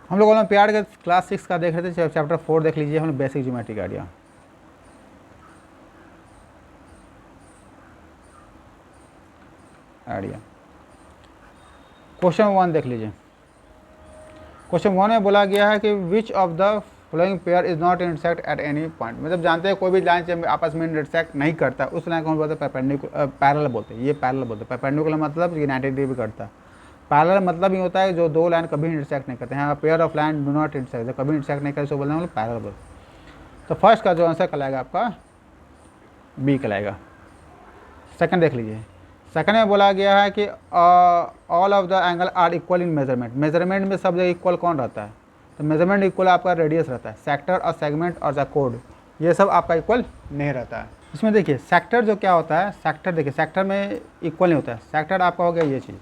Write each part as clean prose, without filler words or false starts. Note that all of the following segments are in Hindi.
हम लोग ओलंपियाड के क्लास 6 का देख रहे थे, चैप्टर 4 देख लीजिए, हम लोग बेसिक ज्योमेट्रिक आइडिया। क्वेश्चन 1 देख लीजिए। क्वेश्चन 1 में बोला गया है कि विच of the following pair is not intersect at any point. मतलब जानते हैं कोई भी लाइन से आपस में इंटरसेक्ट नहीं करता, उस लाइन को हम बोलते हैं परपेंडिकुलर, पैरेलल बोलते हैं। ये पैरेलल बोलते हैं। परपेंडिकुलर मतलब ये 90 डिग्री करता है। पैरेलल मतलब ये होता है जो दो लाइन कभी इंटरसेक्ट नहीं करते हैं। Pair of line do not intersect, जब कभी इंटरसेक्ट नहीं करते तो बोलते हैं पैरेलल बोलते हैं। तो फर्स्ट का जो आंसर कहलाएगा आपका बी कहलाएगा। सेकंड देख लीजिए। सेकंड में बोला गया है कि all of the angle are equal in measurement. Measurement में सब जगह इक्वल कौन रहता है? तो मेजरमेंट इक्वल आपका रेडियस रहता है। सेक्टर और सेगमेंट और द कोड ये सब आपका इक्वल नहीं रहता है। इसमें देखिए सेक्टर जो क्या होता है, सेक्टर देखिए सेक्टर में इक्वल नहीं होता है। सेक्टर आपका हो गया ये चीज़,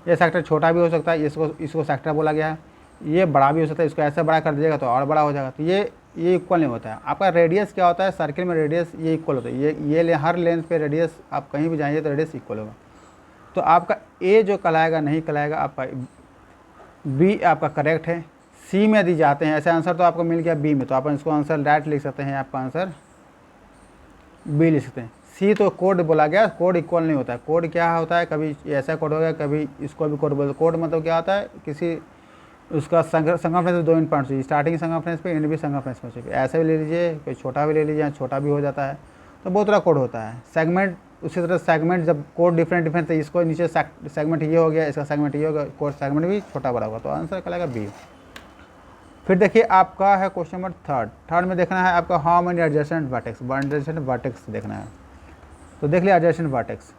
ये सेक्टर छोटा भी हो सकता है, इसको सेक्टर बोला गया है। ये बड़ा भी हो सकता है, इसको ऐसे बड़ा कर दीजिएगा तो और बड़ा हो जाएगा। तो ये इक्वल नहीं होता है। आपका रेडियस क्या होता है? सर्किल में रेडियस ये इक्वल होता है। ये हर लेंथ पे रेडियस आप कहीं भी जाइए तो रेडियस इक्वल होगा। तो आपका ए जो कहलाएगा नहीं कहलाएगा, आपका बी आपका करेक्ट है। सी में यदि जाते हैं, ऐसा आंसर तो आपको मिल गया बी में, तो आप इसको आंसर डायरेक्ट लिख सकते हैं। आपका आंसर बी लिख सकते हैं। सी तो कोड बोला गया, कोड इक्वल नहीं होता है। कोड क्या होता है? कभी ऐसा कोड हो गया, कभी इसको भी कोड बोलते। कोड मतलब क्या होता है? किसी उसका सर्कमफ्रेंस 2 पॉइंट चाहिए, स्टार्टिंग सर्कमफ्रेंस पे, एंड भी सर्कमफ्रेंस में चाहिए। ऐसे भी ले लीजिए, कोई छोटा भी ले लीजिए, छोटा भी हो जाता है। तो बहुत तरह कोड होता है। सेगमेंट उसी तरह सेगमेंट जब कोड डिफरेंट तो इसको नीचे सेगमेंट ये हो गया, इसका सेगमेंट ये हो गया, कोड सेगमेंट भी छोटा बड़ा होगा। तो आंसर कहलाएगा बी। फिर देखिए आपका है क्वेश्चन नंबर थर्ड में देखना है आपका how many adjacent vertex. Adjacent vertex देखना है। तो देख लिया एडजेसेंट वर्टेक्स।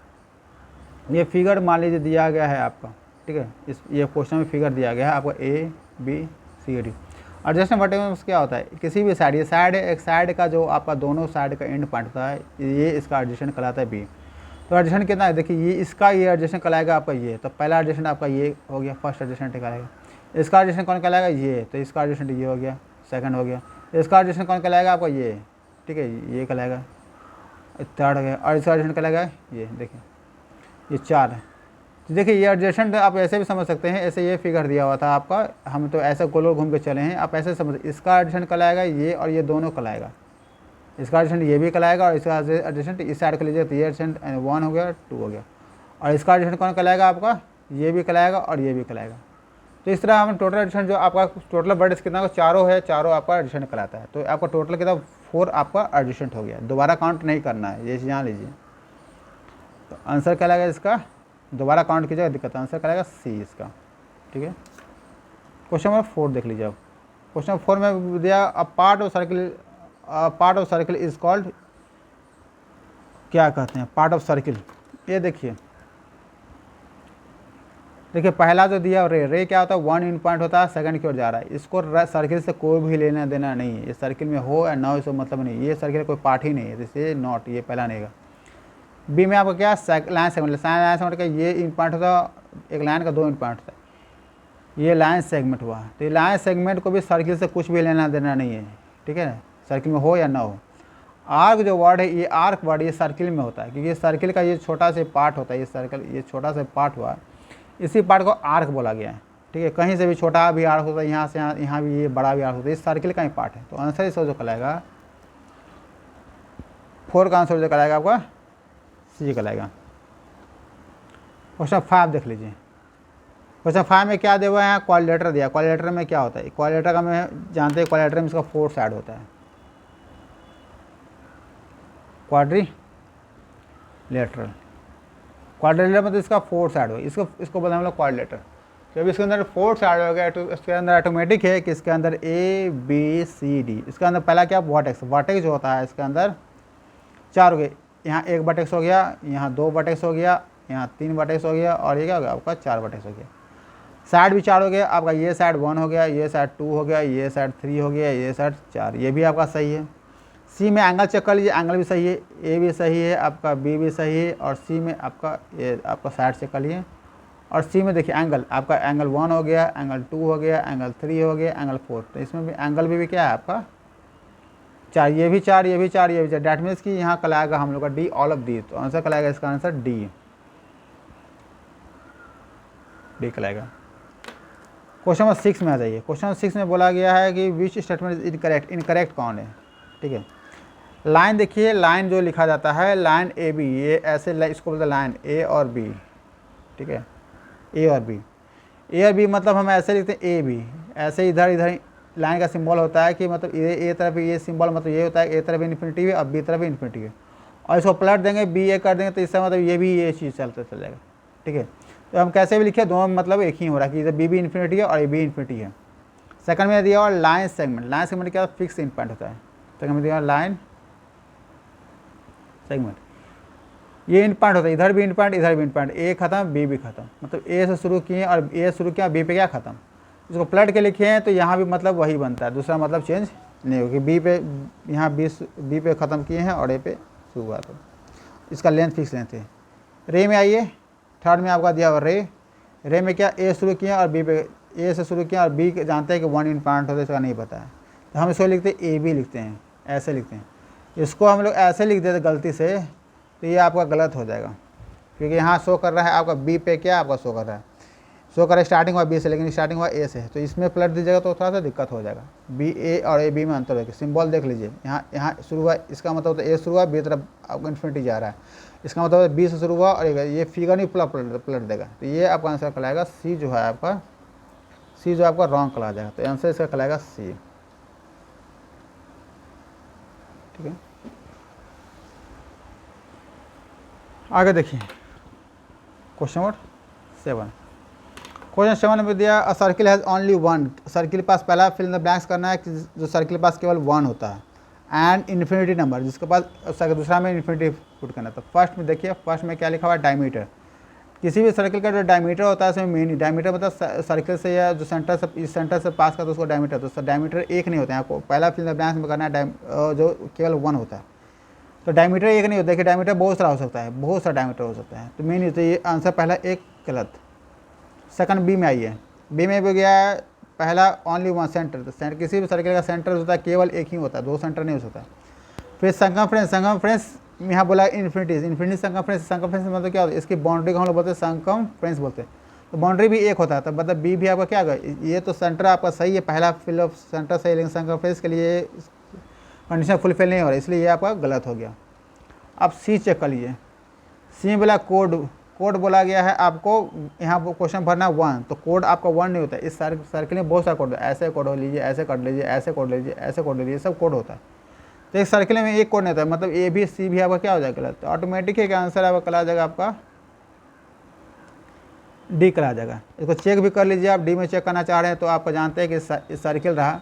ये फिगर मान लीजिए दिया गया है आपका, ठीक है। ये क्वेश्चन में फिगर दिया गया है आपको A B C D. Adjacent vertex क्या होता है? किसी भी साइड, ये साइड है, एक साइड का जो आपका दोनों साइड का एंड पॉइंट होता है, ये इसका एडजेसेंट कहलाता है बी। तो एडजेसेंट कितना है? देखिए ये इसका ये एडजेसेंट कहलाएगा आपका ये। तो पहला एडजेसेंट आपका ये हो गया, फर्स्ट एडजेसेंट कहलाएगा। इसका एडजेसेंट कौन कहलाएगा? ये। तो इसका एडजेसेंट ये हो गया, सेकंड हो गया। इसका एडजेसेंट कौन कहलाएगा आपका? ये, ठीक है, ये कहलाएगा, थर्ड हो गया। और इसका एडजेसेंट कहलाएगा ये। देखिए ये 4 है। तो देखिए ये एडजेसेंट आप ऐसे भी समझ सकते हैं, ऐसे ये फिगर दिया हुआ था आपका, हम तो ऐसे गोल घूम के चले हैं, आप ऐसे समझ। इसका एडजेसेंट कहलाएगा ये और ये दोनों कहलाएगा। इसका एडजेसेंट ये भी कहलाएगा और इसका एडजेसेंट इस साइड का लीजिए तो ये एडजेसेंट 1 हो गया, 2 हो गया। और इसका एडजेसेंट कौन कहलाएगा आपका? ये भी कहलाएगा और ये भी कहलाएगा। तो इस तरह हम टोटल एडिशन जो आपका टोटल वर्ड्स कितना चारों है, चारों आपका एडिशन कहलाता है। तो आपका टोटल कितना 4 आपका एडिशन हो गया। दोबारा काउंट नहीं करना है, ये जान लीजिए। तो आंसर क्या लगेगा इसका? दोबारा काउंट कीजिएगा दिक्कत। आंसर क्या लगेगा? सी इसका, ठीक है। क्वेश्चन नंबर 4 देख लीजिए आप। क्वेश्चन 4 में दिया a part of circle is called, क्या कहते हैं पार्ट ऑफ सर्किल? ये देखिए पहला जो दिया रे क्या होता है? 1 इन पॉइंट होता है, सेकंड की ओर जा रहा है। इसको सर्किल से कोई भी लेना देना नहीं है। ये सर्किल में हो या ना हो इसको मतलब नहीं, ये सर्किल कोई पार्ट ही नहीं है, जैसे नॉट, ये पहला नहीं है। बी में आपको क्या लाइन सेगमेंट का ये इन पॉइंट होता, एक लाइन का 2 इन पॉइंट होता है, ये लाइन सेगमेंट हुआ। तो ये लाइन सेगमेंट को भी सर्किल से कुछ भी लेना देना नहीं है, ठीक है, सर्किल में हो या ना हो। आर्क जो वर्ड है, ये आर्क वर्ड ये सर्किल में होता है, क्योंकि सर्किल का ये छोटा सा पार्ट होता है। ये सर्किल ये छोटा सा पार्ट हुआ, इसी पार्ट को आर्क बोला गया है, ठीक है। कहीं से भी छोटा भी आर्क होता है, यहाँ से यहाँ भी ये बड़ा भी आर्क होता है, इस सर्किल का ही पार्ट है। तो आंसर इसका जो कहलाएगा 4 का आंसर जो कहलाएगा आपका सी कहलाएगा। क्वेश्चन 5 देख लीजिए। क्वेश्चन 5 में क्या दिया हुआ है? क्वाड्रिलेटरल दिया। क्वाड्रिलेटरल में क्या होता है? क्वाड्रिलेटरल का मैं जानते हैं, क्वाड्रिलेटरल में इसका 4 साइड होता है। क्वाड्रिलेटरल मतलब इसका 4 साइड हो, इसको बोलते हैं हम लोग क्वाड्रिलेटरल। जब इसके अंदर 4 साइड हो गया तो इसके अंदर ऑटोमेटिक है कि इसके अंदर ए बी सी डी। इसके अंदर पहला क्या? वर्टेक्स जो होता है इसके अंदर 4 हो गए। यहाँ 1 वर्टेक्स हो गया, यहाँ 2 वर्टेक्स हो गया, यहाँ 3 वर्टेक्स हो गया, और ये क्या हो गया आपका 4 वर्टेक्स हो गया। साइड भी 4 हो गया आपका, ये साइड 1 हो गया, ये साइड 2 हो गया, ये साइड 3 हो गया, ये साइड 4, ये भी आपका सही है। सी में एंगल चेक कर लीजिए, एंगल भी सही है, ए भी सही है आपका, बी भी सही है, और सी में आपका ये आपका साइड चेक कर लिए। और सी में देखिए एंगल आपका एंगल 1 हो गया, एंगल 2 हो गया, एंगल 3 हो गया, एंगल 4। तो इसमें भी एंगल भी क्या है आपका 4, ये भी 4, ये भी 4, ये भी 4। डैट मीन्स कि यहाँ कहलाएगा हम लोग का डी, ऑल ऑफ दी। तो आंसर कहलाएगा इसका आंसर डी कहलाएगा। क्वेश्चन नंबर 6 में आ जाइए। क्वेश्चन नंबर 6 में बोला गया है कि विच स्टेटमेंट इज इनकरेक्ट, इनकरेक्ट कौन है, ठीक है। लाइन देखिए, लाइन जो लिखा जाता है लाइन ए बी, ये ऐसे इसको बोलते हैं लाइन ए और बी, ठीक है, ए और बी। ए और बी मतलब हम ऐसे लिखते हैं ए बी, ऐसे इधर इधर लाइन का सिंबल होता है कि मतलब ए तरफ ये सिंबल मतलब ये होता है ए तरफ इन्फिनिटी है और बी तरफ इन्फिनिटी है, और इसको पलट देंगे बी ए कर देंगे तो इसका मतलब ये भी ये चीज़ चलता चल जाएगा, ठीक है। तो हम कैसे भी लिखे दोनों मतलब एक ही हो रहा है कि इधर बी भी इन्फिनिटी है और ए भी इन्फिनिटी है। सेकंड में दिया और लाइन सेगमेंट, लाइन सेगमेंट क्या फिक्स इन पॉइंट होता है। सेकंड में दिया लाइन सेगमेंट, ये इन पॉइंट होता है, इधर भी इन पॉइंट इधर भी इन पॉइंट, ए खत्म बी भी खत्म, मतलब ए से शुरू किए और ए शुरू किया बी पे क्या खत्म। इसको पलट के लिखे हैं तो यहाँ भी मतलब वही बनता है, दूसरा मतलब चेंज नहीं होगी। बी पे यहाँ बी पे ख़त्म किए हैं और ए पे शुरू हुआ, तो इसका लेंथ फिक्स लेंथ है। रे में आइए, थर्ड में आपका दिया हुआ रे में क्या ए शुरू किया और बी पे ए से शुरू किया और बी जानते हैं कि वन इन पॉइंट होता है, इसका नहीं पता है तो हम इसको लिखते हैं ए बी लिखते हैं, ऐसे लिखते हैं। इसको हम लोग ऐसे लिख देते गलती से तो ये आपका गलत हो जाएगा, क्योंकि यहाँ शो कर रहा है आपका बी पे क्या आपका शो कर रहा है, शो कर रहा है स्टार्टिंग हुआ बी से लेकिन स्टार्टिंग हुआ ए से, तो इसमें पलट दीजिएगा तो थोड़ा सा दिक्कत हो जाएगा। बी ए और ए बी में अंतर होगा। सिंबल देख लीजिए, यहाँ शुरू हुआ, इसका मतलब होता है ए शुरू हुआ बी तरफ आपको इन्फिनिटी जा रहा है, इसका मतलब बी से शुरू हुआ और ये फिगर नहीं पलट देगा, तो ये आपका आंसर कहलाएगा सी, जो है आपका सी जो आपका रॉन्ग कहला जाएगा, तो आंसर इसका कहलाएगा सी, ठीक है। आगे देखिए क्वेश्चन नंबर 7। क्वेश्चन 7 में दिया अ circle has only one, circle के पास पहला फिल इन द ब्लैंक्स करना है कि जो सर्किल के पास केवल 1 होता है, एंड इन्फिनिटी नंबर जिसके पास दूसरा में इन्फिनिटी पुट करना है। तो फर्स्ट में देखिए, फर्स्ट में क्या लिखा हुआ है डायमीटर, किसी भी सर्किल का जो डायमीटर होता है उसमें मेन डायमीटर मतलब सर्किल से या जो सेंटर से इस सेंटर से पास करता है उसको डायमीटर, तो डायमीटर एक नहीं होता है, आपको पहला फिल इन द ब्लैंक्स में करना है जो केवल 1 होता है। तो डायमीटर एक नहीं होता, देखिए डायमीटर बहुत सारा हो सकता है, बहुत सारा डायमीटर हो सकता है, तो मेन तो ये आंसर पहला एक गलत। सेकंड बी में आइए, बी में भी गया है पहला ओनली वन सेंटर, तो सेंटर किसी भी सर्किल का सेंटर होता है केवल एक ही होता है, 2 सेंटर नहीं हो सकता। फिर संकमफ्रेंस, संकमफ्रेंस यहाँ बोला इन्फिनिटी, इन्फिनिटी संकमफ्रेंस, संकमफ्रेंस मतलब क्या होता है, इसकी बाउंड्री को हम लोग बोलते हैं संकमफ्रेंस बोलते हैं, तो बाउंड्री भी एक होता है, तो मतलब बी भी आपका क्या होगा, ये तो सेंटर आपका सही है, पहला फिल ऑफ सेंटर सही, लेकिन संकमफ्रेंस के लिए कंडीशन फुलफिल नहीं हो रहा है, इसलिए ये आपका गलत हो गया। अब सी चेक कर लीजिए, सी में बोला कोड, कोड बोला गया है आपको यहाँ क्वेश्चन भरना 1, तो कोड आपका 1 नहीं होता है, इस सर्किल में बहुत सारा कोड, ऐसे कोड हो लीजिए, ऐसे कर लीजिए, ऐसे कोड लीजिए, ऐसे कोड लीजिए, सब कोड होता है, तो एक सर्किल में एक कोड नहीं होता है, मतलब ए भी सी भी आपका क्या हो जाएगा गलत, तो ऑटोमेटिक है कि आंसर आपका कला जाएगा आपका डी कला जाएगा। इसको चेक भी कर लीजिए, आप डी में चेक करना चाह रहे हैं तो आपको जानते हैं कि इस सर्किल रहा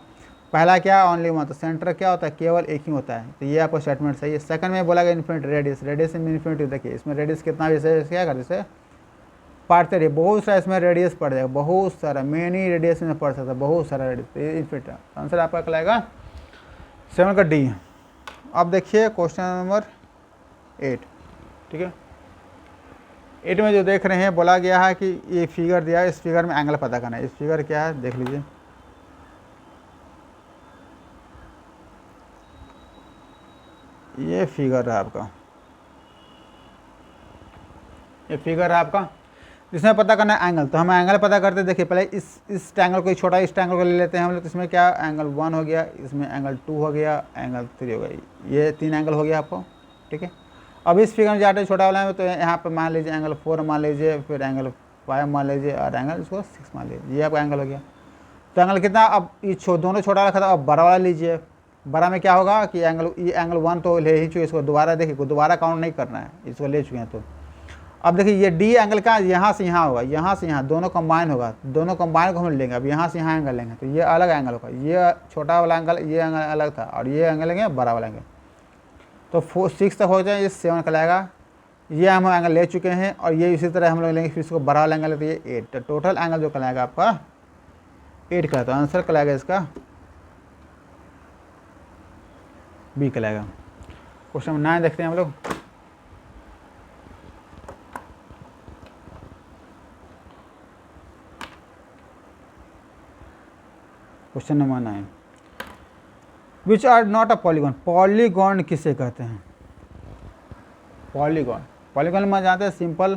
पहला क्या ओनली वन, तो सेंटर क्या होता है केवल एक ही होता है, तो ये आपको स्टेटमेंट सही है। सेकंड में बोला गया इन्फिनिटी रेडियस, रेडियस में इन्फिनिटी, देखिए इसमें रेडियस कितना भी है क्या करते से पढ़ते रहिए, बहुत सारा इसमें रेडियस पड़ जाएगा, बहुत सारा मेनी रेडियस में पढ़ सकता है, बहुत सारा रेडियस, तो ये इन्फिनिटी आंसर आपका कहलाएगा 7 का डी। अब देखिए क्वेश्चन नंबर 8, ठीक है। 8 में जो देख रहे हैं बोला गया है कि ये फिगर दिया है, इस फिगर में एंगल पता करना है, इस फिगर क्या है देख लीजिए, ये फिगर है आपका, ये फिगर है आपका, जिसमें पता करना है एंगल, तो हम एंगल पता करते हैं। देखिए पहले इस ट्रायंगल को छोटा इस ट्रायंगल को ले लेते हैं हम लोग, तो इसमें क्या एंगल 1 हो गया, इसमें एंगल 2 हो गया, एंगल 3 हो गया, ये 3 एंगल हो गया आपको, ठीक है। अब इस फिगर में जाते छोटा वाला है तो यहाँ पर मान लीजिए एंगल 4 मान लीजिए, फिर एंगल 5 मान लीजिए और एंगल इसको 6 मान लीजिए, ये आपका एंगल हो गया। तो एंगल कितना, अब ये दोनों छोटा वाला खत्म, अब बड़ा वाला लीजिए, बड़ा में क्या होगा कि ये एंगल 1 तो ले ही चुके, इसको दोबारा देखिए दोबारा काउंट नहीं करना है, इसको ले चुके हैं। तो अब देखिए ये डी एंगल का यहाँ से यहाँ होगा, यहाँ से यहाँ दोनों कंबाइन होगा, दोनों कंबाइन को हम लेंगे, अब यहाँ से यहाँ एंगल लेंगे तो ये अलग एंगल होगा, ये छोटा वाला एंगल ये एंगल अलग था और ये एंगल लेंगे बड़ा वाला एंगल, तो 6 तक हो जाए, ये 7 कहलाएगा, ये हम एंगल ले चुके हैं और ये इसी तरह हम लोग लेंगे, फिर इसको बड़ा वाला एंगल लेते ये 8, तो टोटल एंगल जो कहलाएगा आपका 8 का, तो आंसर कहलाएगा इसका बी कहलाएगा। क्वेश्चन नंबर 9 देखते हैं हम लोग, question number 9, which are not a polygon, polygon किसे कहते हैं, पॉलीगॉन, पॉलीगॉन में जानते हैं simple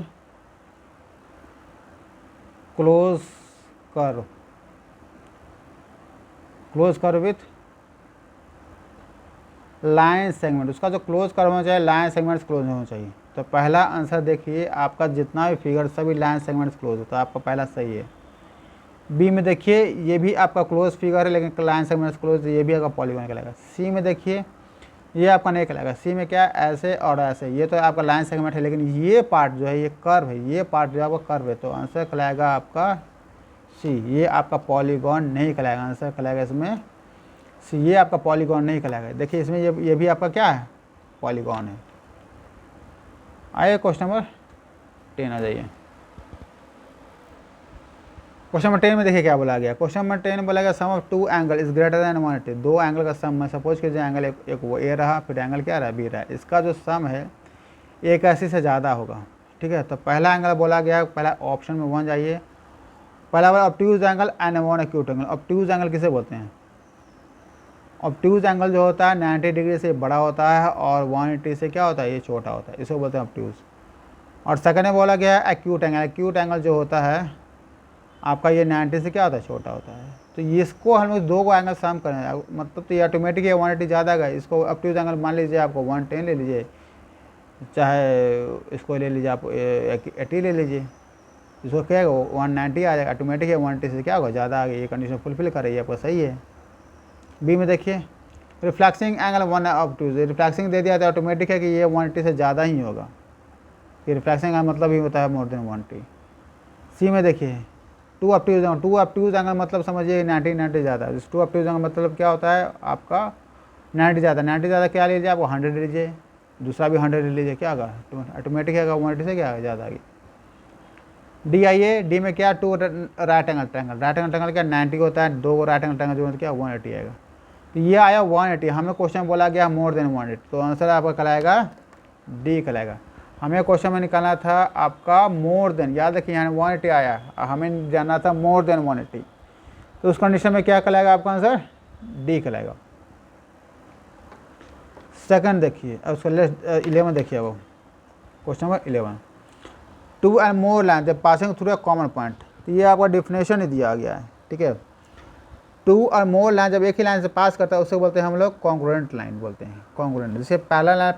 close curve, close curve with line segment, उसका जो क्लोज कर्व होना चाहिए लाइन सेगमेंट्स क्लोज होना चाहिए। तो पहला आंसर देखिए आपका जितना भी फिगर सभी लाइन सेगमेंट्स क्लोज होता है, आपका पहला सही है। बी में देखिए ये भी आपका क्लोज फिगर है लेकिन लाइन सेगमेंट्स क्लोज, ये भी आपका पॉलीगॉन कहलाएगा। सी में देखिए ये आपका नहीं कहलाएगा। सी में क्या ऐसे और ऐसे, ये तो आपका लाइन सेगमेंट है लेकिन ये पार्ट जो है ये कर्व है, ये पार्ट जो है आपका कर्व है, तो आंसर कहलाएगा आपका सी, ये आपका पॉलीगॉन नहीं कहलाएगा। आंसर कहलाएगा इसमें सी, ये आपका पॉलीगॉन नहीं कहलाएगा। देखिए इसमें ये भी आपका क्या है, पॉलीगॉन है। आइए क्वेश्चन नंबर 10 आ जाइए। क्वेश्चन नंबर 10 में देखिए क्या बोला गया। क्वेश्चन नंबर 10 बोला गया sum of two angle is greater than 180। दो एंगल का सम, मैं सपोज कीजिए एंगल एक वो ए रहा, फिर एंगल क्या रहा, बी रहा, इसका जो सम है 180 से ज़्यादा होगा। ठीक है, तो पहला एंगल बोला गया, पहला ऑप्शन में 1 जाइए। पहला बोला obtuse angle and one acute angle. Obtuse angle किसे बोलते हैं, ऑब्ट्यूज एंगल जो होता है 90 डिग्री से बड़ा होता है और 180 से क्या होता है, ये छोटा होता है, इसको बोलते हैं ऑब्ट्यूज। और सेकंड में बोला गया है एक्यूट एंगल। एक्यूट एंगल जो होता है आपका ये 90 से क्या होता है, छोटा होता है। तो इसको हम लोग दो को एंगल सम करें, मतलब तो ये ऑटोमेटिक है 180 ज़्यादा का, इसको ऑब्ट्यूज एंगल मान लीजिए आपको 110 ले लीजिए, चाहे इसको ले लीजिए आप 80 ले लीजिए, इसको क्या होगा 190 आ जाएगा। ऑटोमेटिक है 180 से क्या होगा, ज़्यादा आ गया, ये कंडीशन फुलफिल कर रही है आपको, सही है। बी में देखिए रिफ्लेक्सिंग एंगल 1 ऑब्ट्यूज, रिफ्लेक्सिंग दे दिया तो ऑटोमेटिक है कि ये 180 से ज़्यादा ही होगा, ये रिफ्लेक्सिंग एंगल मतलब ही होता है मोर देन 180। सी में देखिए टू ऑब्ट्यूज एंगल मतलब समझिए 90 ज़्यादा, टू ऑब्ट्यूज एंगल मतलब क्या होता है आपका 90 ज़्यादा क्या लीजिए आप 100 लीजिए, दूसरा भी 100 ले लीजिए, क्या होगा ऑटोमेटिक है 180 से क्या होगा, ज़्यादा आगे। डी आइए, डी में क्या टू राइट एंगल ट्रायंगल क्या 90 होता है, दो राइट एंगल ट्रायंगल जो होता है क्या 180 आएगा। तो ये आया 180, हमें क्वेश्चन बोला गया मोर देन 180, तो आंसर आपका कहलाएगा डी कहलाएगा। हमें क्वेश्चन में निकालना था आपका मोर देन, याद रखिए यहाँ 180 आया, हमें जानना था मोर देन 180, तो उस कंडीशन में क्या कहलाएगा आपका आंसर, डी कहलाएगा। सेकंड देखिए, अब उसका 11 देखिए, वो question number 11, two and more line जब passing through a common point, तो ये आपका डिफिनेशन ही दिया गया है। ठीक है, टू और मोर लाइन जब एक ही लाइन से पास करता है उससे बोलते हैं हम लोग कॉन्ग्रुएंट लाइन बोलते हैं। कॉन्ग्रुएंट, जैसे पहला लाइन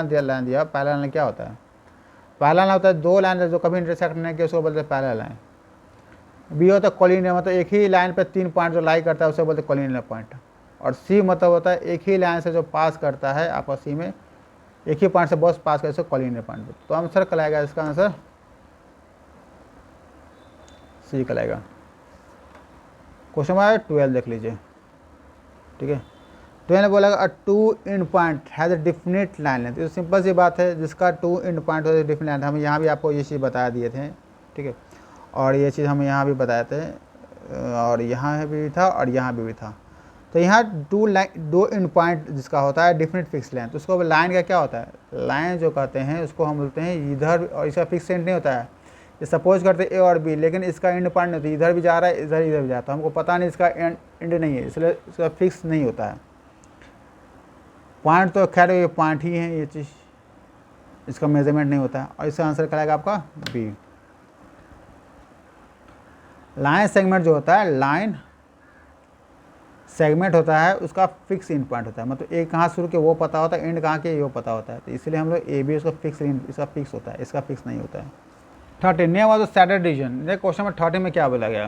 दिया, पहला लाइन क्या होता है, पहला लाइन होता है दो लाइन जो कभी इंटरसेक्ट नहीं किया उसको बोलते हैं पहला लाइन। बी होता है कॉलिनियर, मतलब एक ही लाइन पे 3 पॉइंट जो लाई करता है उसे बोलते हैं कॉलिनियर पॉइंट। और सी मतलब होता है एक ही लाइन से जो पास करता है आपका सी में एक ही पॉइंट से बस पास करते कॉलिनियर पॉइंट। तो आंसर कहलाएगा इसका आंसर सी कहलाएगा। क्वेश्चन नंबर 12 देख लीजिए। ठीक है, 12 बोला a two end point has a definite line length, तो सिंपल सी बात है, जिसका टू इंड पॉइंट होता है डिफिनिट लाइन, हम यहाँ भी आपको ये चीज़ बता दिए थे। ठीक है, और ये चीज़ हम यहाँ भी बताए थे, और यहाँ भी था और यहाँ भी था। तो यहाँ दो इंड पॉइंट जिसका होता है डिफिनिट फिक्स लेंथ, उसको लाइन का क्या होता है, लाइन जो कहते हैं उसको हम बोलते हैं इधर, और इसका फिक्स एंड नहीं होता है। ये सपोज करते ए और बी, लेकिन इसका एंड पॉइंट नहीं होता, इधर भी जा रहा है इधर भी जाता है, हमको पता नहीं इसका एंड नहीं है, इसलिए इसका फिक्स नहीं होता है पॉइंट। तो खैर ये पॉइंट ही है, ये चीज़ इसका मेजरमेंट नहीं होता है, और इसका आंसर कराएगा आपका बी। लाइन सेगमेंट जो होता है, लाइन सेगमेंट होता है उसका फिक्स एंड पॉइंट होता है, मतलब एक कहाँ शुरू के वो पता होता है, एंड कहाँ के वो पता होता है, तो इसलिए हम लोग ए बी उसका फिक्स इसका फिक्स होता है, इसका फिक्स नहीं होता है। 13 नेम वाज सैटर्ड रीजन, ये क्वेश्चन में 13 में क्या बोला गया,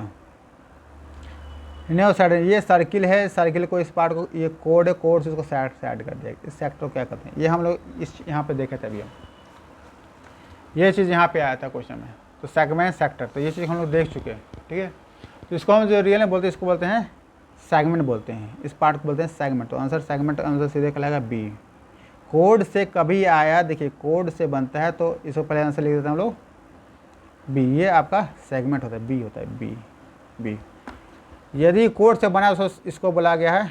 नेम सैटर्ड, ये सर्किल है, सर्किल को इस पार्ट को ये कोड है, कोड से उसको साइड कर दिया, इस सेक्टर को क्या कहते हैं, ये हम लोग इस यहाँ पे देखे थे अभी, ये चीज़ यहाँ पे आया था क्वेश्चन में। तो सेगमेंट सेक्टर, तो ये चीज़ हम लोग देख चुके हैं। ठीक है, तो इसको हम जो रियल में बोलते हैं इसको बोलते हैं सेगमेंट बोलते हैं, इस पार्ट को बोलते हैं सेगमेंट। तो आंसर सेगमेंट आंसर सीधे कहलाएगा बी। कोड से कभी आया, देखिए कोड से बनता है तो इसको पहले आंसर लिख देते हैं हम लोग बी, ये आपका सेगमेंट होता है, बी होता है, बी बी। यदि कोड से बना तो इसको बोला गया है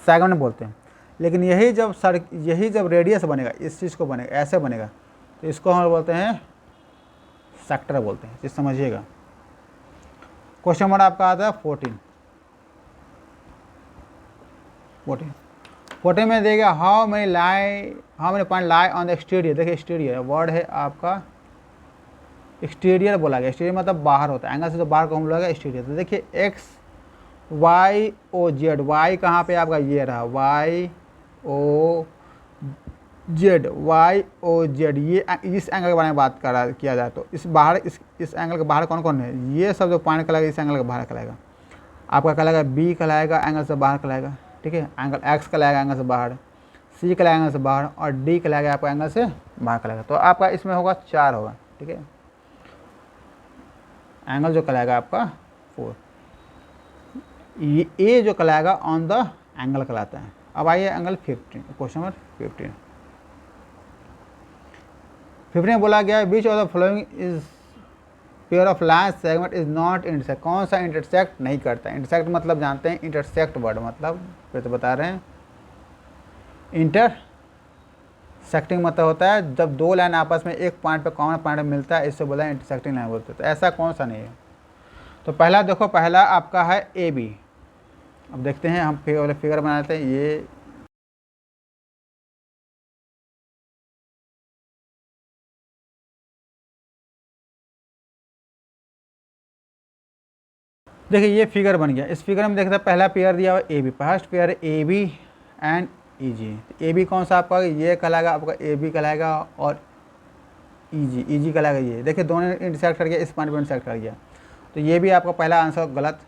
सेगमेंट बोलते हैं, लेकिन यही जब रेडियस बनेगा, इस चीज़ को बनेगा, ऐसे बनेगा, तो इसको हम बोलते हैं सेक्टर बोलते हैं, चीज़ समझिएगा। क्वेश्चन नंबर आपका आता है 14 में देगा how many point lie on the exterior. देखिए एक्सटीरियर वर्ड है आपका, एक्सटीरियर बोला गया, एक्सटीरियर मतलब बाहर होता है, एंगल से जो बाहर को हम बोला एक्सटीरियर। तो देखिए X Y O Z, Y कहाँ पे आपका ये रहा, Y O Z, Y O Z, ये इस एंगल के बारे में बात किया जाए तो इस बाहर इस एंगल के बाहर कौन कौन है, ये सब जो पॉइंट कहलाएगा इस एंगल के बाहर कहलाएगा। आपका कहलाएगा बी कहलाएगा एंगल से बाहर कहलाएगा, ठीक है, एंगल एक्स कहलाएगा एंगल से बाहर, सी कहलाएगा एंगल से बाहर, और डी कहलाएगा आपका एंगल से बाहर कहलाएगा। तो आपका इसमें होगा 4 होगा, ठीक है, एंगल जो कहलाएगा आपका 4। ये जो कहलाएगा ऑन द एंगल कहलाता है। अब आइए एंगल 15, क्वेश्चन नंबर 15 बोला गया है विच of the following is pair of line segment is not intersect, कौन सा इंटरसेक्ट नहीं करता। इंटरसेक्ट मतलब जानते हैं, इंटरसेक्ट वर्ड मतलब फिर तो बता रहे हैं, इंटरसेक्टिंग मतलब होता है जब दो लाइन आपस में एक पॉइंट पे कॉमन पॉइंट मिलता है, इससे बोला इंटरसेक्टिंग लाइन बोलते हैं। तो ऐसा कौन सा नहीं है। तो पहला देखो, पहला आपका है ए बी। अब देखते हैं, हम फिगर बना लेते हैं। ये देखिए ये फिगर बन गया। इस फिगर में देखते हैं पहला पेयर दिया हुआ ए बी, फर्स्ट पेयर है A B and E G. A B कौन सा आपका, ये कहलाएगा आपका ए बी कहलाएगा, और ई जी कहलाएगा ये। देखिए दोनों इंटरसेक्ट कर गया, इस पॉइंट पर इंटरसेक्ट कर गया, तो ये भी आपका पहला आंसर गलत।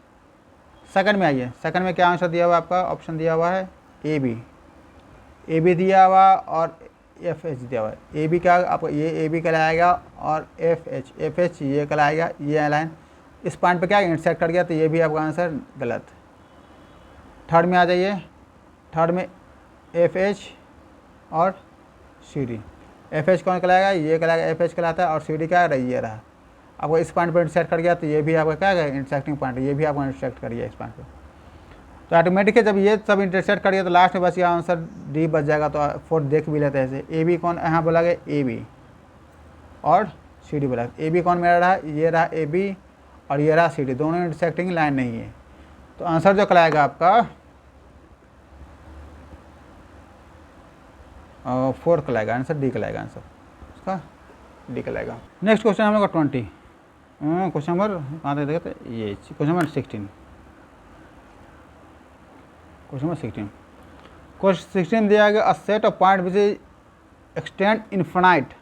सेकंड में आइए, सेकंड में क्या आंसर दिया हुआ आपका, ऑप्शन दिया हुआ है ए बी दिया हुआ और एफ एच दिया हुआ है। ए बी क्या आपका, ये ए बी कहलाएगा और एफ एच ये कहलाएगा, ये लाइन इस पॉइंट पे क्या इंटरसेक्ट कर गया, तो ये भी आपका आंसर गलत। थर्ड में आ जाइए, थर्ड में एफ एच और सी डी। एफ एच कौन कहलाएगा, ये कहलाएगा, एफ एच कहलाता है, और सी डी क्या है, ये रहा। आपको इस पॉइंट पर इंटरसेक्ट कर गया, तो ये भी आपका क्या है, इंटरसेक्टिंग पॉइंट है, ये भी आपको इंटरसेक्ट कर गया इस पॉइंट पर। तो ऑटोमेटिक जब ये सब इंटरसेक्ट कर गया तो लास्ट में बस ये आंसर डी बच जाएगा। तो फोर्थ देख भी लेते हैं ऐसे, ए बी कौन यहाँ बोला गया, ए बी और सी डी बोला। ए बी कौन मेरा रहा, ये रहा ए बी, और ये रहा सी डी, दोनों इंटरसेक्टिंग लाइन नहीं है। तो आंसर जो कहलाएगा आपका फोर्थ कहलाएगा, आंसर डी कहलाएगा, आंसर उसका डी कहलाएगा। नेक्स्ट क्वेश्चन हम लोग का 20, क्वेश्चन नंबर कहाँ तक देखते, ये question number 16, question number 16। Question 16 दिया गया, a set of point which is extend infinite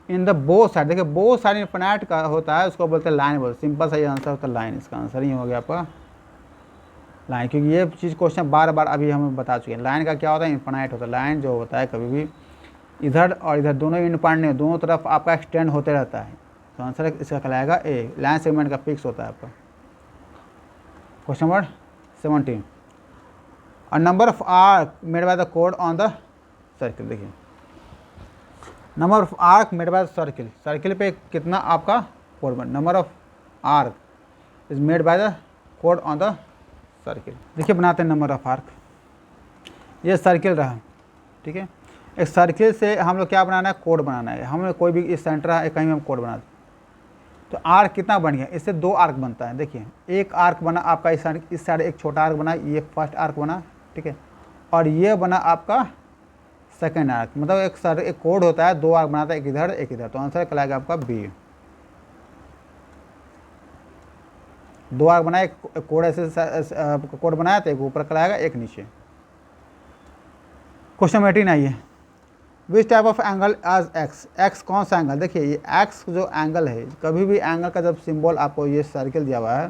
in the both side. देखिए बोथ साइड इन्फिनाइट का होता है, उसको बोलते हैं लाइन बोलते, सिंपल सा ये आंसर होता है लाइन। इसका आंसर ही हो गया आपका लाइन, क्योंकि ये चीज़ क्वेश्चन बार बार अभी हम बता चुके हैं। लाइन का क्या होता है, इन्फिनाइट होता है। लाइन जो होता है कभी भी इधर और इधर दोनों एंड पॉइंट नहीं, दोनों तरफ आपका एक्सटेंड होते रहता है। तो आंसर इसका कहलाएगा ए, लाइन सेगमेंट का फिक्स होता है आपका। Question number 17, a number of arc made by the कोड ऑन द सर्किल। देखिए number of arc made by the circle, circle पे कितना आपका कोड बन, number of arc is made by the कोड ऑन द सर्किल। देखिए बनाते हैं नंबर ऑफ आर्क, ये सर्किल रहा, ठीक है। एक सर्किल से हम लोग क्या बनाना है, कोड बनाना है। हमें कोई भी इस सेंटर है कहीं हम कोड बना दें, तो आर्क कितना बन गया, इससे 2 आर्क बनता है। देखिए एक आर्क बना आपका इस साइड एक छोटा आर्क बना, ये फर्स्ट आर्क बना, ठीक है, और ये बना आपका सेकेंड आर्क। मतलब एक कोड होता है, 2 आर्क बनाता है, एक इधर एक इधर। तो आंसर कहलाएगा आपका बी। 2 आर्क बनाए, एक कोड ऐसे कोड बनाया, तो एक ऊपर कहलाएगा एक नीचे। क्वेश्चन 18 आइए, which type of angle is X, X कौन सा एंगल। देखिए ये एक्स जो एंगल है, कभी भी एंगल का जब सिंबल आपको ये सर्किल दिया हुआ है,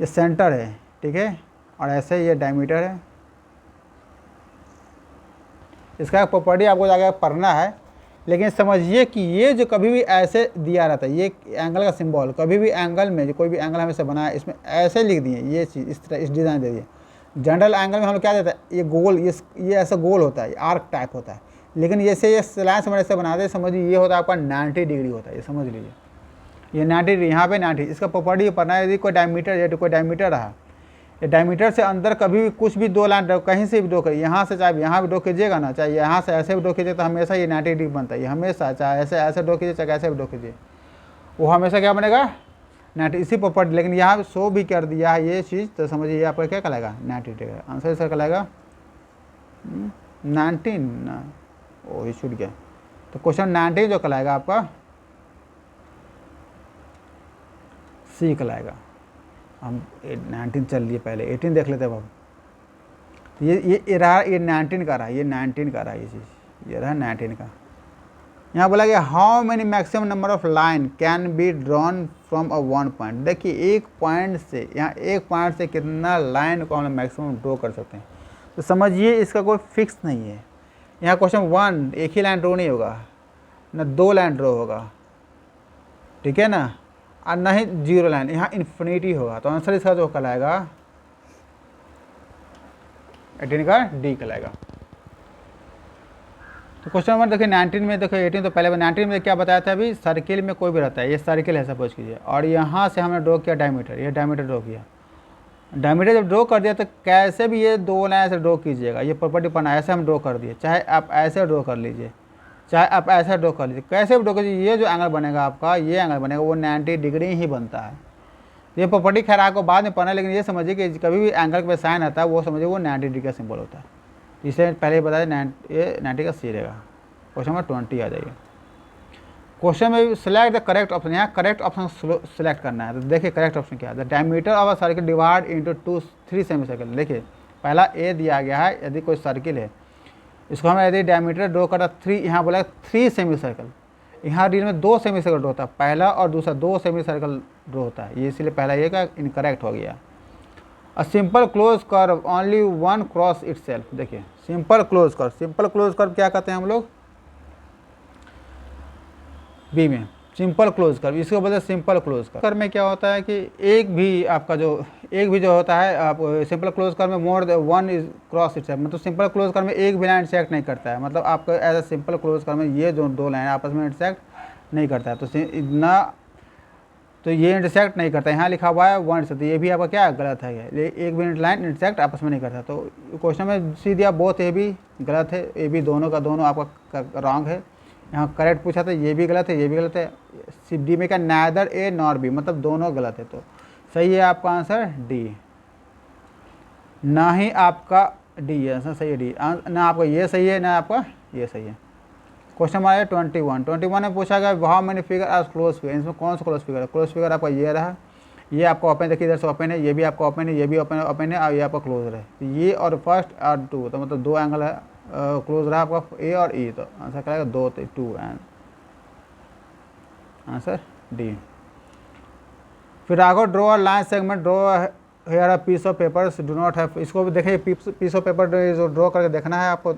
ये सेंटर है, ठीक है, और ऐसे ये डायमीटर है। इसका प्रॉपर्टी आपको जाकर पढ़ना है, लेकिन समझिए कि ये जो कभी भी ऐसे दिया रहता है, ये एंगल का सिंबल कभी भी एंगल में, जो कोई भी एंगल हमें से बना है, इसमें ऐसे लिख दिए, ये चीज़ इस तरह इस डिज़ाइन दे दिए। जनरल एंगल में हम लोग क्या देते हैं, ये गोल, ये ऐसा गोल होता है, ये आर्क टाइप होता है। लेकिन जैसे ये स्लैश में ऐसे बनाते हैं, समझिए ये होता है आपका 90 डिग्री होता है, ये समझ लीजिए, ये 90 डिग्री, यहाँ पे 90। इसका प्रॉपर्टी पढ़ना है, यदि कोई डायमीटर रहा, ये डायमीटर से अंदर कभी भी कुछ भी 2 लाइन कहीं से भी ड्रॉ करिए, यहाँ से चाहे यहाँ भी ड्रॉ कीजिएगा ना, चाहे यहाँ से ऐसे भी ड्रॉ कीजिए, तो हमेशा ये 90 डिग्री बनता है। ये हमेशा चाहे ऐसे ड्रॉ कीजिए, चाहे ऐसे भी ड्रॉ कीजिए, वो हमेशा क्या बनेगा 90, इसी प्रॉपर्टी। लेकिन यहाँ शो भी कर दिया है ये चीज़, तो समझिए ये आपका क्या कहलाएगा 90 डिग्री। आंसर इसका कहलाएगा 19 ना, ओ ये छूट गया। तो क्वेश्चन 19 जो कहलाएगा आपका सी कहलाएगा। हम 19 चल लिए, पहले 18 देख लेते हैं अब। ये रहा, ये 19 का रहा, ये 19 का रहा, ये चीज़ ये रहा 19 का। यहाँ बोला गया how many maximum number of line can be drawn from a one point. देखिए एक पॉइंट से, यहाँ एक पॉइंट से कितना लाइन को हम मैक्सिमम ड्रॉ कर सकते हैं। तो समझिए इसका कोई फिक्स नहीं है। यहाँ क्वेश्चन 1 एक ही लाइन ड्रॉ नहीं होगा, ना 2 लाइन ड्रॉ होगा, ठीक है ना, और ना ही 0 लाइन, यहाँ इन्फिनिटी होगा। तो आंसर इसका जो कहलाएगा 18 का डी कहलाएगा। तो क्वेश्चन नंबर देखिए 19 में, देखो 18 तो पहले 19 में क्या बताया था अभी, सर्किल में कोई भी रहता है, ये सर्किल है सपोज कीजिए, और यहाँ से हमने ड्रॉ किया डायमीटर, ये डायमीटर ड्रॉ किया। डायमीटर जब ड्रॉ कर दिया तो कैसे भी ये 2 लाइन से ड्रॉ कीजिएगा, ये प्रॉपर्टी पढ़ना, ऐसे हम ड्रॉ कर दिए, चाहे आप ऐसे ड्रॉ कर लीजिए, चाहे आप ऐसा ड्रॉ कर लीजिए, कैसे भी ड्रॉ कीजिए, ये जो एंगल बनेगा आपका, ये एंगल बनेगा वो 90 डिग्री ही बनता है। ये प्रॉपर्टी खैर आपको बाद में पढ़ना है, लेकिन ये समझिए कि कभी भी एंगल पे साइन आता है वो समझिए वो 90 डिग्री का सिंबल होता है। इसलिए पहले ही बताया ये 90 का सी रहेगा। क्वेश्चन नंबर 20 आ जाइए। क्वेश्चन में सिलेक्ट द करेक्ट ऑप्शन, यहाँ करेक्ट ऑप्शन सिलेक्ट करना है। तो देखिए करेक्ट ऑप्शन क्या है, the diameter of a circle divide into 3 semi circle. देखिए पहला ए दिया गया है, यदि कोई सर्किल है इसको हमें यदि डायमीटर ड्रॉ करा 3, यहाँ बोला 3 सेमी सर्कल, यहाँ रील में 2 सेमी सर्कल ड्रॉ होता है, पहला और दूसरा 2 सेमी सर्कल ड्रॉ होता है, ये इसलिए पहला ये का इनकरेक्ट हो गया। A simple close curve only one cross itself. देखिए simple close curve, simple close curve क्या कहते हैं हम लोग बी में, सिंपल क्लोज कर्व, इसको बोलते हैं सिंपल क्लोज कर्व में क्या होता है कि एक भी जो होता है आप सिंपल क्लोज कर्व में more than one is cross itself, मतलब सिंपल क्लोज कर्व में एक भी लाइन इंटरसेक्ट नहीं करता है, मतलब आपको as a simple close curve में ये जो 2 लाइन आपस में इंटरसेक्ट नहीं करता है, तो इतना तो ये इंटरसेक्ट नहीं करता है। यहाँ लिखा हुआ है वन से, तो ये भी आपका क्या गलत है, ये एक भी लाइन इंटरसेक्ट आपस में नहीं करता। तो क्वेश्चन में सी दिया बोथ ए भी गलत है, ए भी दोनों का दोनों आपका रॉन्ग है। यहाँ करेक्ट पूछा था, ये भी गलत है, ये भी गलत है। सिर्फ डी में क्या नादर ए नॉर बी, मतलब दोनों गलत है। तो सही है आपका आंसर डी, ना ही आपका डी है आंसर, सही है डी, ना आपका ये सही है ना आपका ये सही है। क्वेश्चन नंबर है 21 में पूछा गया how many figure are close figure, इसमें कौन सा क्लोज फिगर है। क्लोज फिगर आपका ये रहा, ये आपका ओपन, देखिए इधर से ओपन है, ये भी आपका ओपन है, ये भी ओपन है, और ये आपका क्लोज है। तो ये और फर्स्ट और 2, तो मतलब 2 एंगल है क्लोज रहा आपका ए और ई, तो आंसर करेगा 2 2 एंड आंसर डी। फिर आगे draw a line segment, draw here a piece of papers do not have, इसको भी देखिए पीस ऑफ पेपर जो ड्रॉ करके देखना है आपको।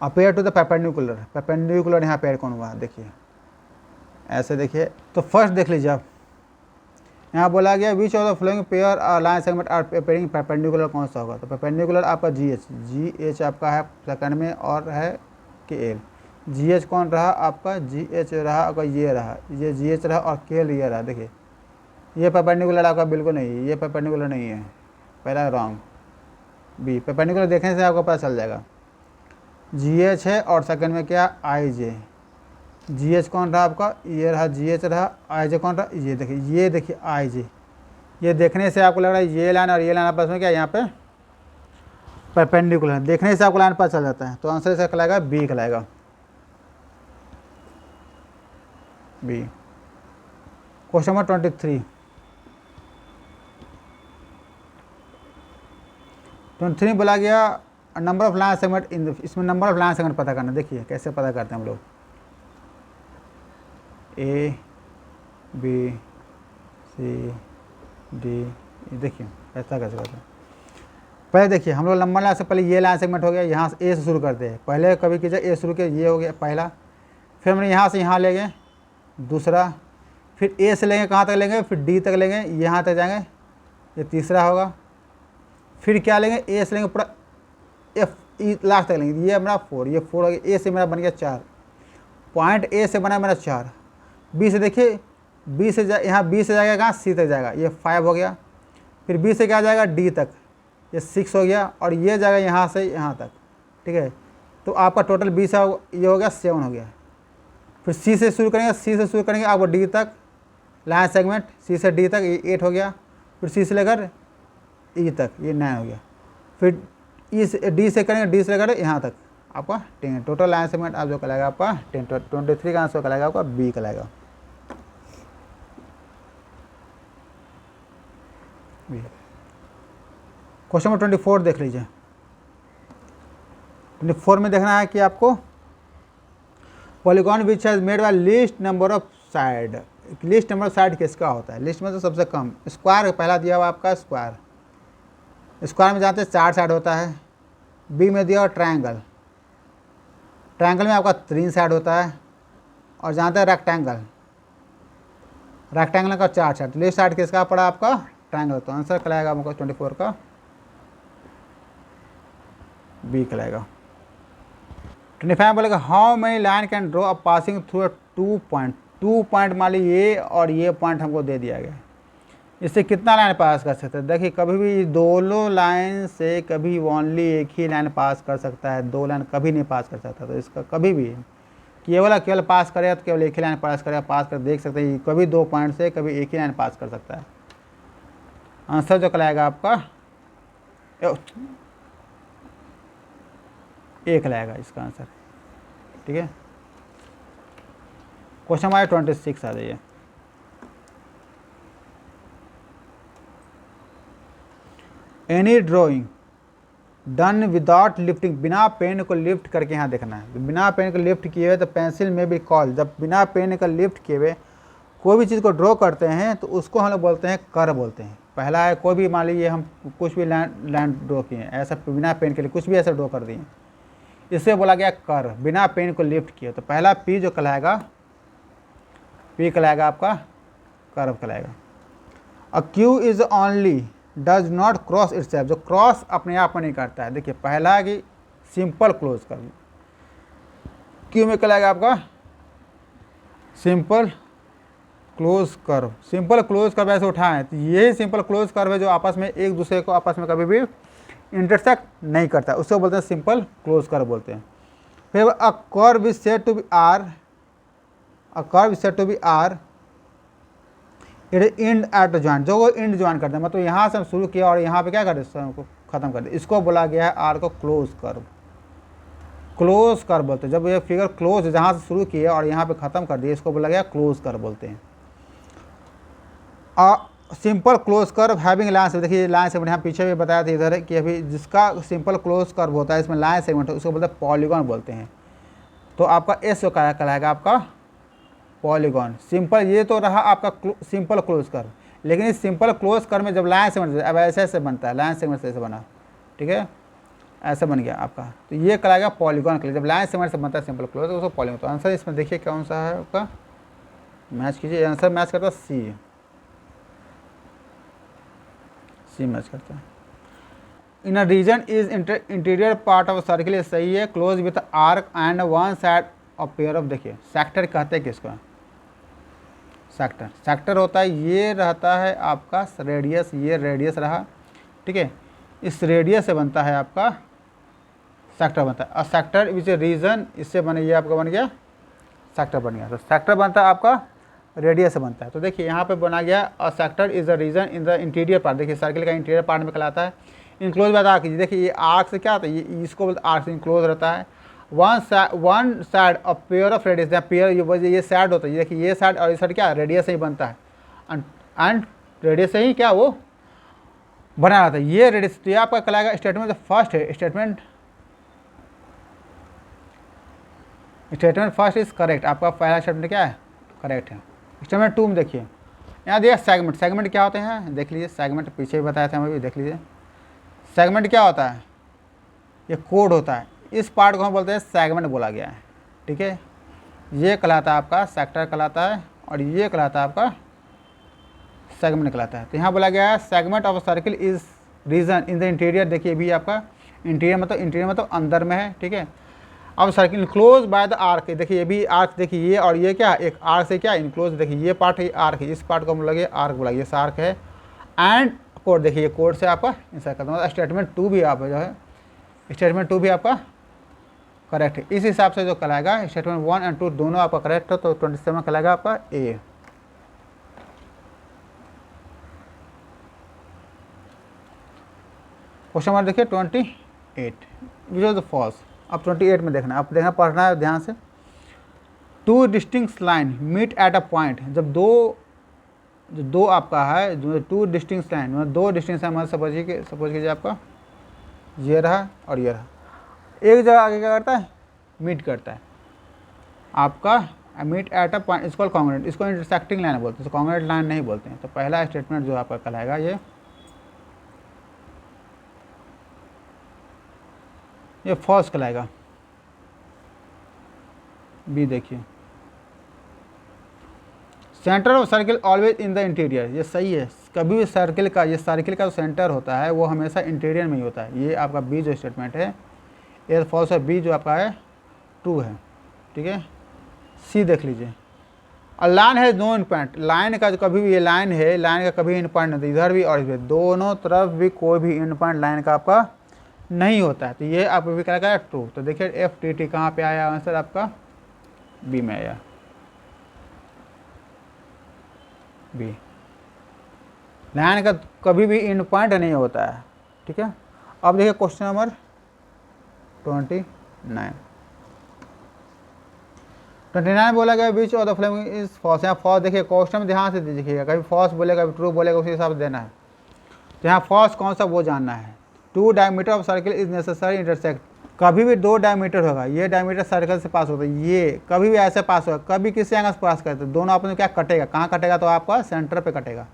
A pair to the perpendicular, perpendicular यहाँ पेयर कौन हुआ है देखिए, ऐसे देखिए। तो फर्स्ट देख लीजिए आप, यहाँ बोला गया which of the following pair line segment are pairing perpendicular, कौन सा होगा। तो परपेंडिकुलर आपका जी एच आपका है सेकंड में, और है के एल। जी एच कौन रहा आपका, जी एच रहा आपका, ये रहा, ये जी एच रहा, और के एल ये रहा। देखिए ये परपेंडिकुलर आपका बिल्कुल नहीं है, ये परपेंडिकुलर नहीं है, पहला रॉन्ग। बी परपेंडिकुलर देखने से आपको पता चल जाएगा, जी एच है, और सेकंड में क्या आई जे। जी एच कौन रहा आपका, ये रहा जी एच रहा, आई जे कौन रहा, ये देखिए आई जे। ये देखने से आपको लग रहा है ये लाइन और ये लाइन आपस में क्या यहाँ पे परपेंडिकुलर, देखने से आपको लाइन पता चल जाता है। तो आंसर इसका कहलाएगा बी कहलाएगा, बी। क्वेश्चन नंबर 23 बोला गया number of line segment in, इसमें नंबर ऑफ लाइन सेगमेंट पता करना। देखिए कैसे पता करते हैं हम लोग, ए बी सी डी, देखिए ऐसा कैसे करते हैं। पहले देखिए हम लोग लंबा लाइन से पहले ये लाइन सेगमेंट हो गया, यहाँ से ए से शुरू करते हैं, पहले कभी कीजिए ए शुरू किया, ये हो गया पहला, फिर हमने यहाँ से यहाँ ले गए दूसरा, फिर ए से लेंगे कहाँ तक लेंगे, फिर डी तक लेंगे, यहाँ तक जाएंगे, ये तीसरा होगा। फिर क्या लेंगे, ए से लेंगे पूरा एफ ई लास्ट तक लेंगे, ये मेरा 4, ये 4 हो गया। ए से मेरा बन गया 4 पॉइंट, ए से बना मेरा 4। बी से देखिए, बी से यहाँ बी से जाएगा कहाँ, सी तक जाएगा, ये 5 हो गया। फिर बी से क्या जाएगा, डी तक, ये 6 हो गया, और ये जाएगा यहाँ से यहाँ तक, ठीक है। तो आपका टोटल बी से ये हो गया 7 हो गया। फिर सी से शुरू करेंगे, सी से शुरू करेंगे आपको डी तक लाइन सेगमेंट, सी से डी तक ये 8 हो गया। फिर सी से लेकर ई तक ये 9 हो गया। फिर ई से डी से करेंगे, डी से लेकर यहाँ तक आपका 10, टोटल लाइन सेगमेंट आप जो कहलाएगा आपका 10। 23 का आंसर कहलाएगा आपका बी कहलाएगा। बी। क्वेश्चन नंबर 24 देख लीजिए। 24 में देखना है कि आपको polygon which has made by least number of side. List number of side किसका होता है? लिस्ट में तो सबसे कम। स्क्वायर पहला दिया हुआ आपका स्क्वायर, स्क्वायर में जानते हैं 4 साइड होता है। बी में दिया हुआ ट्रायंगल, ट्रायंगल में आपका 3 साइड होता है। और जानते हैं रेक्टेंगल, रेक्टेंगल का 4 साइड। तो लेफ्ट साइड किसका पड़ा आपका? ट्रायंगल। तो आंसर कहलाएगा आपका 24 का बी कहलाएगा। 25 बोलेगा how many line can draw a passing through a 2 point. 2 point मान लीजिए ये और ये पॉइंट हमको दे दिया गया, इससे कितना लाइन पास कर सकते हैं? देखिए कभी भी दोनों लाइन से कभी ओनली एक ही लाइन पास कर सकता है, 2 लाइन कभी नहीं पास कर सकता। तो इसका कभी भी केवल पास करेगा तो केवल एक ही लाइन पास करेगा। पास कर देख सकते हैं कभी 2 पॉइंट से कभी एक ही लाइन पास कर सकता है। आंसर जो कहलाएगा आपका ए कहलाएगा इसका आंसर। ठीक है, क्वेश्चन हमारे 26 आ जाइए। Any drawing done without lifting, बिना पेन को लिफ्ट करके यहाँ देखना है। बिना पेन को लिफ्ट किए हुए तो पेंसिल में भी कॉल। जब बिना पेन का लिफ्ट किए हुए कोई भी चीज़ को ड्रॉ करते हैं तो उसको हम लोग बोलते हैं कर बोलते हैं। पहला है कोई भी, मान लीजिए हम कुछ भी लाइन ड्रॉ किए हैं ऐसा बिना पेन के लिए, कुछ भी ऐसा ड्रॉ कर दिए, इससे बोला गया कर, बिना पेन को लिफ्ट किए। तो पहला पी जो कहलाएगा, पी कहलाएगा आपका कर्व कहलाएगा। A curve is only does not cross itself, जो क्रॉस अपने आप में नहीं करता है। देखिए पहला है कि सिंपल क्लोज कर्व, क्यू में कहलाएगा आपका simple close curve. Simple close curve ऐसे उठाएं तो यही सिंपल क्लोज कर्व है जो आपस में एक दूसरे को आपस में कभी भी इंटरसेक्ट नहीं करता, उसको बोलते हैं सिंपल क्लोज कर्व बोलते हैं। फिर a curve is said to be are, a curve is said to be are it end at the joint, जो वो इंड ज्वाइन करते हैं, मतलब यहाँ से हम शुरू किया और यहाँ पे क्या कर दे हमको खत्म कर दे, इसको बोला गया है आर को क्लोज कर्व। क्लोज कर्व बोलते हैं जब ये फिगर क्लोज जहाँ से शुरू किए और यहाँ पे खत्म कर दिए, इसको बोला गया क्लोज कर्व बोलते हैं। Simple close curve having line segment, देखिए लाइन सेगमेंट यहाँ पीछे भी बताया था इधर कि अभी जिसका सिंपल क्लोज कर्व होता है इसमें लाइन सेगमेंट है, उसको बोलते हैं पॉलीगॉन बोलते हैं। तो आपका एस जो कहलाएगा आपका पॉलीगॉन। सिंपल ये तो रहा आपका सिंपल क्लोज कर्व, लेकिन इस सिंपल क्लोज कर्व में जब लाइन सेगमेंट अब ऐसे बनता है, लाइन सेगमेंट से ऐसे बना, ठीक है, ऐसा बन गया आपका, तो ये कहलाएगा पॉलीगॉन के लिए। जब लाइन सेगमेंट से बनता है सिंपल क्लोज तो उसको पॉलीगॉन। तो आंसर इसमें देखिए कौन सा है आपका, मैच कीजिए। आंसर मैच करता है सी, सी मैच करता है। In a region is interior part of circle, सही है, close with arc and one side of pair of, देखिए सेक्टर कहते हैं किसको, सेक्टर। सेक्टर होता है ये रहता है आपका रेडियस, ये रेडियस रहा, ठीक है, इस रेडियस से बनता है आपका सेक्टर बनता है। और सेक्टर विच रीजन, इससे बने ये आपका बन गया सेक्टर बन गया। तो सेक्टर बनता है आपका रेडियस से बनता है। तो देखिए यहाँ पे बना गया a sector is the region in the interior part, देखिए सर्किल का इंटीरियर पार्ट में कहलाता है। इनक्लोज बात आर्क, देखिए ये आर्क से क्या होता है, ये इसको बोलते आर्क से इनक्लोज रहता है। One side of pair of radius, जहाँ पेयर ये साइड होता है, देखिए ये साइड और ये साइड क्या रेडियस से ही बनता है, एंड रेडियस से ही क्या वो बना रहता है, ये रेडियस। तो ये आपका कहलाएगा स्टेटमेंट जो फर्स्ट है, स्टेटमेंट फर्स्ट इज करेक्ट, आपका पहला स्टेटमेंट क्या है, करेक्ट है। स्टेटमेंट 2 में देखिए यहाँ दिया सेगमेंट, सेगमेंट क्या होते हैं देख लीजिए, सेगमेंट पीछे भी बताया था हमें भी, देख लीजिए सेगमेंट क्या होता है, ये कोड होता है, इस पार्ट को हम बोलते हैं सेगमेंट बोला गया है, ठीक है। ये कहलाता है आपका सेक्टर कहलाता है और ये कहलाता है आपका सेगमेंट कहलाता है। तो यहाँ बोला गया है segment of circle is region in the interior, देखिए भी आपका इंटीरियर मतलब अंदर में है, ठीक है। अब circle close by the arc, देखिए ये भी आर्क, देखिए ये और ये क्या एक आर्क से क्या इनक्लोज, देखिए ये पार्ट है आर्क है, इस पार्ट को हम लगे आर्क बोला, ये आर्क है। एंड कोड, देखिए ये कोड से आपका इंसर्ट करता है। स्टेटमेंट 2 भी आप जो है, स्टेटमेंट 2 भी आपका करेक्ट है। इस हिसाब से जो कहलाएगा स्टेटमेंट 1 और 2 दोनों आपका करेक्ट है। तो 27 कहलाएगा आपका ए। क्वेश्चन नंबर देखिए 28 विच वॉज द फॉल्स। अब 28 में देखना, अब देखना पढ़ना है ध्यान से। 2 distinct line meet at a point, जब 2 जो दो आपका है, जो 2 डिस्टिंक्ट लाइन, मतलब 2 डिस्टिंक्ट लाइन, सपोज कीजिए आपका ये रहा और ये रहा, एक जगह आगे क्या करता है, मीट करता है आपका, मीट एट अ पॉइंट, इसको कॉन्ग्रुएंट, इसको इंटरसेक्टिंग लाइन बोलते हैं, तो कॉन्ग्रुएंट लाइन नहीं बोलते हैं। तो पहला स्टेटमेंट जो आपका कहलाएगा ये फॉल्स कहलाएगा। बी देखिए, centre of circle always in the interior, ये सही है। कभी भी सर्किल का, ये सर्किल का जो सेंटर होता है वो हमेशा इंटीरियर में ही होता है। ये आपका बी जो स्टेटमेंट है ये फॉल्स है, बी जो आपका है ट्रू है, ठीक है। सी देख लीजिए, और लाइन है नो इन पॉइंट, लाइन का जो कभी भी ये लाइन है, लाइन का कभी इन पॉइंट नहीं, इधर भी और इधर दोनों तरफ भी कोई भी इन पॉइंट लाइन का आपका नहीं होता है। तो ये आप भी क्या करेगा, ट्रू। तो देखिए एफ टी टी कहाँ पे आया आंसर आपका, बी में आया, बी। लाइन का कभी भी इन पॉइंट नहीं होता है, ठीक है। अब देखिए क्वेश्चन नंबर 29 बोला गया which of the following is false. यहाँ फॉल्स देखिए, क्वेश्चन में ध्यान से देखिएगा, कभी फॉल्स बोलेगा कभी ट्रू बोलेगा, उसी हिसाब से देना है। तो यहाँ फॉल्स कौन सा वो जानना है। 2 diameter of circle is necessary intersect, कभी भी 2 डायमीटर होगा, ये डायमीटर सर्कल से पास होता है, ये कभी भी ऐसे पास होगा, कभी किसी एंगल से पास करते, दोनों आपस में क्या कटेगा, कहाँ कटेगा, तो आपका सेंटर पे कटेगा।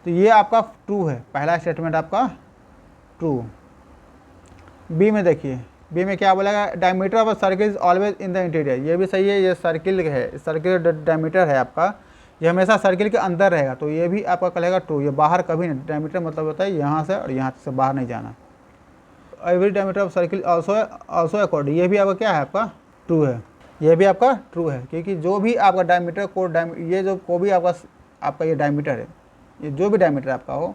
तो ये आपका ट्रू है, पहला स्टेटमेंट आपका ट्रू। बी में देखिए, बी में क्या बोलेगा, diameter of circle is always in the interior, ये भी सही है। ये सर्किल है, सर्किल डायमीटर है आपका, ये हमेशा सर्किल के अंदर रहेगा, तो ये भी आपका कहलाएगा ट्रू। ये बाहर कभी नहीं, डायमीटर मतलब होता है यहाँ से और यहाँ से बाहर नहीं जाना। Every diameter of circle also according, ये भी आपका क्या है, आपका ट्रू है, ये भी आपका ट्रू है। क्योंकि जो भी आपका डायमीटर कोड, ये जो को भी आपका ये डायमीटर है, ये जो भी डायमीटर आपका हो,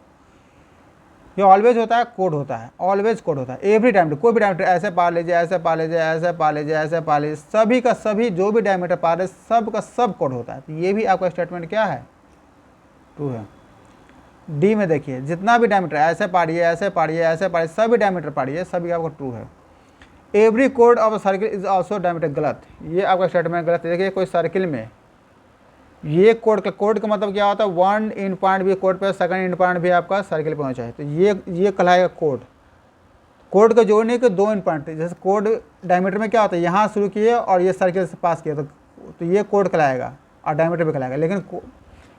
ये ऑलवेज होता है, कोड होता है, ऑलवेज कोड होता है। एवरी डायमीटर, कोई भी डायमीटर, ऐसे पा लीजिए, ऐसे पा लीजिए, ऐसे पा लीजिए, ऐसे पा लीजिए, सभी का सभी जो भी डायमीटर पा रहे सब का सब कोड होता है। तो ये भी आपका स्टेटमेंट क्या है, ट्रू है। डी में देखिए, जितना भी डायमीटर, ऐसे पाड़िए, ऐसे पाड़िए, ऐसे पाड़िए, सभी डायमीटर पाड़िए, सभी आपका ट्रू है। Every code of circle is also diameter, गलत, ये आपका स्टेटमेंट गलत है। देखिए कोई सर्किल में ये कोड का मतलब क्या होता है, 1 इन पॉइंट भी कोड पे, सेकंड इन पॉइंट भी आपका सर्किल पे होना चाहिए। तो ये कहलाएगा कोड। कोड को जोड़ने के 2 इन पॉइंट, जैसे कोड डायमीटर में क्या होता है, यहाँ शुरू किए और ये सर्किल से पास किया, तो ये कोड कहलाएगा और डायमीटर भी कहलाएगा। लेकिन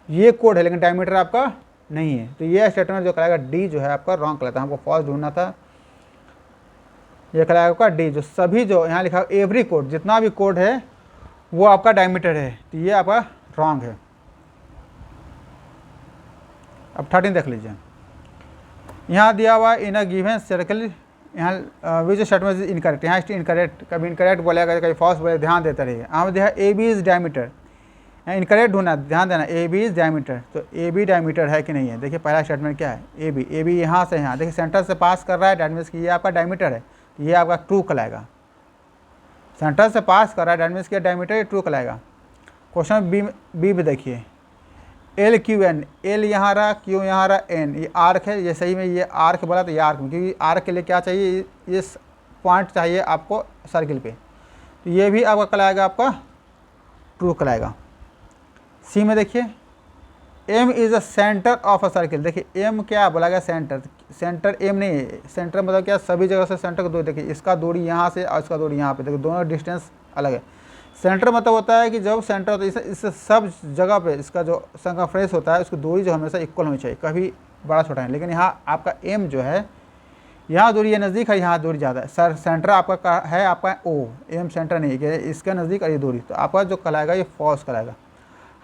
ये कोड है लेकिन डायमीटर आपका नहीं है, तो ये स्टेटमेंट जो कहलाएगा डी जो है आपका रॉन्ग कहलाता है। हमको फॉल्स ढूंढना था, ये कहलाएगा आपका डी। जो सभी जो यहाँ लिखा एवरी कोड, जितना भी कोड है वो आपका डायमीटर है, तो ये आपका रॉन्ग है। अब 13 देख लीजिए, यहाँ दिया हुआ इन अ गिवन सर्कल, यहाँ विच स्टेटमेंट इज इनकरेक्ट, यहाँ इनकरेक्ट, कभी इनकरेक्ट बोलेगा कभी फॉल्स बोलेगा, ध्यान देते रहिए। यहाँ दिया A B is diameter, incorrect ढूंढना, ध्यान देना, ए बी इज डायमीटर, तो ए बी डायमीटर है कि नहीं है। देखिए पहला स्टेटमेंट क्या है, ए बी यहाँ से यहाँ, देखिए सेंटर से पास कर रहा है, डैट मीन्स कि ये आपका डायमीटर है, तो ये आपका ट्रू कहलाएगा। सेंटर से पास कर रहा है, डैट मीन्स कि डायमीटर ट्रू कहलाएगा। क्वेश्चन बी में देखिए, एल क्यू एन, एल यहाँ रहा, क्यू यहाँ रहा, एन ये आर्क है, ये सही में ये आर्क बोला, तो ये आर्क में, क्योंकि आर्क के लिए क्या चाहिए, ये पॉइंट चाहिए आपको सर्किल पे, तो ये भी आपका कहलाएगा आपका ट्रू कहलाएगा। सी में देखिए, M is a centre of a circle, देखिए एम क्या बोला गया, सेंटर, सेंटर एम नहीं है, सेंटर मतलब क्या, सभी जगह से सेंटर को दूरी, देखिए इसका दूरी यहाँ से और इसका दूरी यहाँ पे, देखिए दोनों डिस्टेंस अलग है। सेंटर मतलब होता है कि जब सेंटर होता है इससे सब जगह पे इसका जो सर्कमफ्रेंस होता है उसकी दूरी जो हमेशा इक्वल होनी चाहिए, कभी बड़ा छोटा नहीं। लेकिन यहाँ आपका एम जो है, यहाँ दूरी ये नज़दीक है, यहाँ दूरी ज़्यादा है। सर सेंटर आपका है आपका ओ, एम सेंटर नहीं है, इसके नज़दीक और ये दूरी, तो आपका जो कहलाएगा ये फॉल्स कहलाएगा।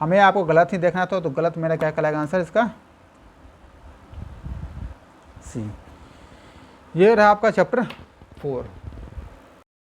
हमें आपको गलत ही देखना था, तो गलत मेरा क्या कहलाएगा आंसर इसका, सी। ये रहा आपका चैप्टर 4।